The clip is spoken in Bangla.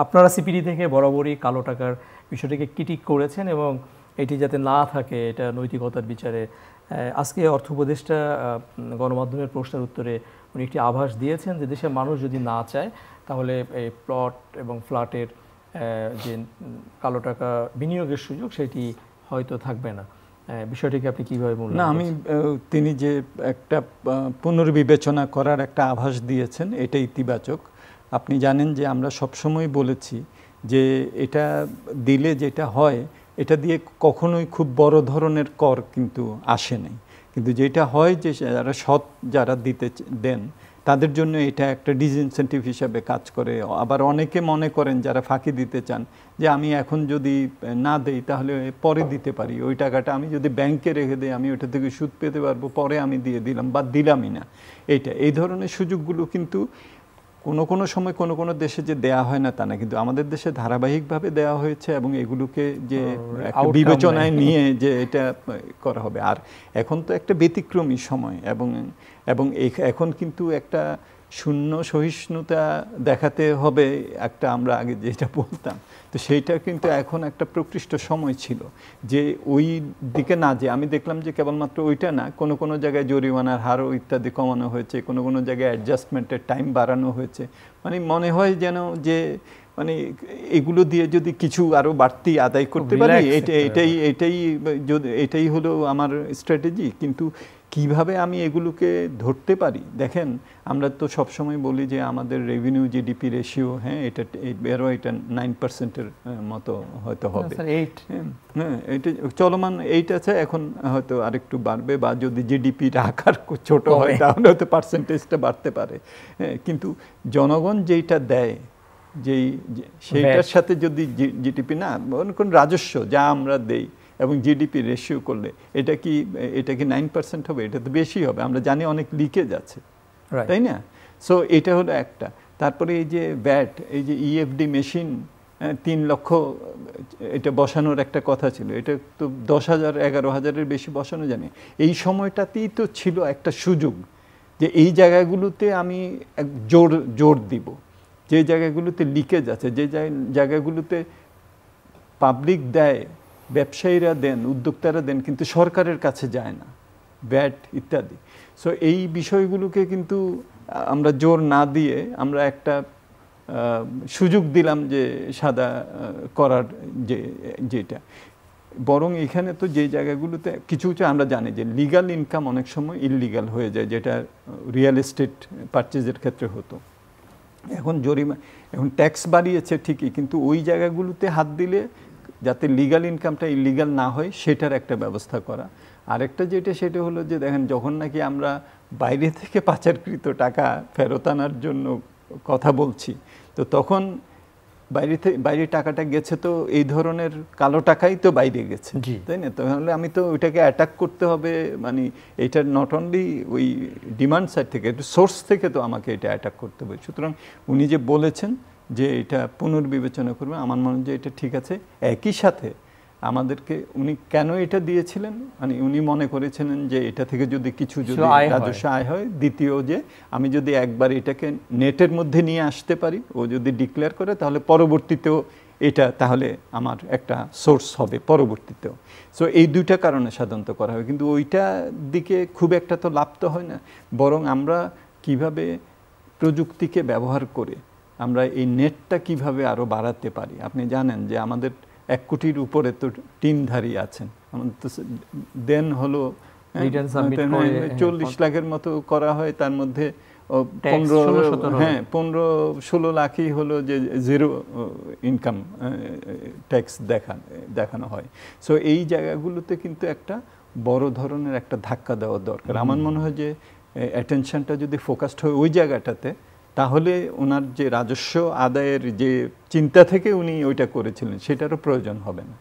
আপনারা সিপিডি থেকে বরাবরই কালো টাকার বিষয়টিকে ক্রিটিক করেছেন এবং এটি যাতে না থাকে এটা নৈতিকতার বিচারে আজকে অর্থ উপদেষ্টা গণমাধ্যমের প্রশ্নের উত্তরে উনি একটি আভাস দিয়েছেন যে দেশের মানুষ যদি না চায় তাহলে এই প্লট এবং ফ্ল্যাটের যে কালো টাকা বিনিয়োগের সুযোগ সেটি হয়তো থাকবে না। বিষয়টিকে আপনি কীভাবে মূল্যায়ন না, আমি তিনি যে একটা পুনর্বিবেচনা করার একটা আভাস দিয়েছেন এটা ইতিবাচক। আপনি জানেন যে আমরা সবসময় বলেছি যে এটা দিলে যেটা হয় এটা দিয়ে কখনোই খুব বড় ধরনের কর কিন্তু আসে নাই, কিন্তু যেটা হয় যে যারা সৎ যারা দিতে দেন তাদের জন্য এটা একটা ডিসইনসেন্টিভ হিসাবে কাজ করে। আবার অনেকে মনে করেন যারা ফাঁকি দিতে চান যে আমি এখন যদি না দেই তাহলে পরে দিতে পারি, ওই টাকাটা আমি যদি ব্যাংকে রেখে দিই আমি ওটা থেকে সুদ পেতে পারবো, পরে আমি দিয়ে দিলাম বা দিলামই না। এই ধরনের সুযোগগুলো কিন্তু কোনো সময় কোনো দেশে যে দেয়া হয় না তা না, কিন্তু আমাদের দেশে ধারাবাহিকভাবে দেওয়া হয়েছে এবং এগুলোকে যে বিবেচনায় নিয়ে যে এটা করা হবে। আর এখন তো একটা ব্যতিক্রমী সময় এবং এখন কিন্তু একটা শূন্য সহিষ্ণুতা দেখাতে হবে একটা, আমরা আগে যেটা বলতাম তো সেইটা কিন্তু এখন একটা প্রকৃষ্ট সময় ছিল যে ওই দিকে না, যে আমি দেখলাম যে কেবলমাত্র ওইটা না, কোনো জায়গায় জরিমানার হারও ইত্যাদি কমানো হয়েছে, কোনো জায়গায় অ্যাডজাস্টমেন্টের টাইম বাড়ানো হয়েছে। মানে মনে হয় যেন যে মানে এগুলো দিয়ে যদি কিছু আরও বাড়তি আদায় করতে পারি এটাই হলো আমার স্ট্র্যাটেজি। কিন্তু কিভাবে আমি এগুলোকে ধরতে পারি, দেখেন আমরা তো সবসময় বলি যে আমাদের রেভিনিউ জিডিপি রেশিও এটা 9%-এর মতো হয়তো হবে, হ্যাঁ এটা চলমান 8 আছে, এখন হয়তো আরেকটু বাড়বে, বা যদি জিডিপির আকার ছোট হয় তাহলে হয়তো পার্সেন্টেজটা বাড়তে পারে। কিন্তু জনগণ যেইটা দেয় সেইটার সাথে যদি জিডিপি না কোন রাজস্ব যা আমরা দেই এবং জিডিপি রেশিও করলে এটা কি 9% হবে? এটা তো বেশি হবে, আমরা জানি অনেক লিকেজ আছে, তাই না? সো এটা হলো একটা। তারপরে এই যে ভ্যাট, এই যে ইএফডি মেশিন 3 লক্ষ এটা বসানোর একটা কথা ছিল, এটা তো 10,000 11,000-এর বেশি বসানো জানি। এই সময়টাতেই তো ছিল একটা সুযোগ যে এই জায়গাগুলোতে আমি জোর দিব, যে জায়গাগুলোতে লিকেজ আছে, যে জায়গাগুলোতে পাবলিক দেয়, ব্যবসায়ীরা দেন, উদ্যোক্তারা দেন, কিন্তু সরকারের কাছে যায় না, ভ্যাট ইত্যাদি। সো এই বিষয়গুলোকে কিন্তু আমরা জোর না দিয়ে আমরা একটা সুযোগ দিলাম যে সাদা করার যেটা, বরং এখানে তো যে জায়গাগুলোতে কিছু আমরা জানি যে লিগাল ইনকাম অনেক সময় ইললিগাল হয়ে যায়, যেটা রিয়েল এস্টেট পারচেজের ক্ষেত্রে হতো। এখন এখন ট্যাক্স বাড়িয়েছে ঠিকই, কিন্তু ওই জায়গাগুলোতে হাত দিলে যাতে লিগাল ইনকামটা ইলিগাল না হয় সেটার একটা ব্যবস্থা করা। আরেকটা সেটা হলো যে দেখেন যখন নাকি আমরা বাইরে থেকে পাচারকৃত টাকা ফেরত আনার জন্য কথা বলছি, তো তখন বাইরে টাকাটা গেছে তো এই ধরনের কালো টাকাই তো বাইরে গেছে, তাই না? তাহলে আমি তো ওইটাকে অ্যাটাক করতে হবে, মানে এটা নট অনলি ওই ডিমান্ড সাইড থেকে, একটু সোর্স থেকে তো আমাকে এটা অ্যাটাক করতে হবে। সুতরাং উনি যে বলেছেন যে এটা পুনর্বিবেচনা করবে, আমার মনে হয় যে এটা ঠিক আছে। একই সাথে আমাদেরকে উনি কেন এটা দিয়েছিলেন, মানে উনি মনে করেছিলেন যে এটা থেকে যদি কিছু রাজস্ব আয় হয়, দ্বিতীয় যে আমি যদি একবার এটাকে নেটের মধ্যে নিয়ে আসতে পারি, ও যদি ডিক্লেয়ার করে তাহলে পরবর্তীতেও এটা তাহলে আমার একটা সোর্স হবে পরবর্তীতেও। সো এই দুইটা কারণে সাধারণত করা হয়, কিন্তু ওইটা দিকে খুব একটা তো লাভ তো হয় না, বরং আমরা কিভাবে প্রযুক্তিকে ব্যবহার করে আমরা এই নেটটা কিভাবে আরও বাড়াতে পারি। আপনি জানেন যে আমাদের 1 কোটির উপরে তো টিমধারী আছেন, আমাদের তো দেন হলো 40 লাখের মতো করা হয়, তার মধ্যে 15-16 লাখই হলো যে জিরো ইনকাম ট্যাক্স দেখানো হয়। সো এই জায়গাগুলোতে কিন্তু একটা বড় ধরনের একটা ধাক্কা দেওয়া দরকার। আমার মনে হয় যে অ্যাটেনশনটা যদি ফোকাসড হয় ওই জায়গাটাতে, তাহলে ওনার যে রাজস্ব আদায়ের যে চিন্তা থেকে উনি ওইটা করেছিলেন সেটারও প্রয়োজন হবে না।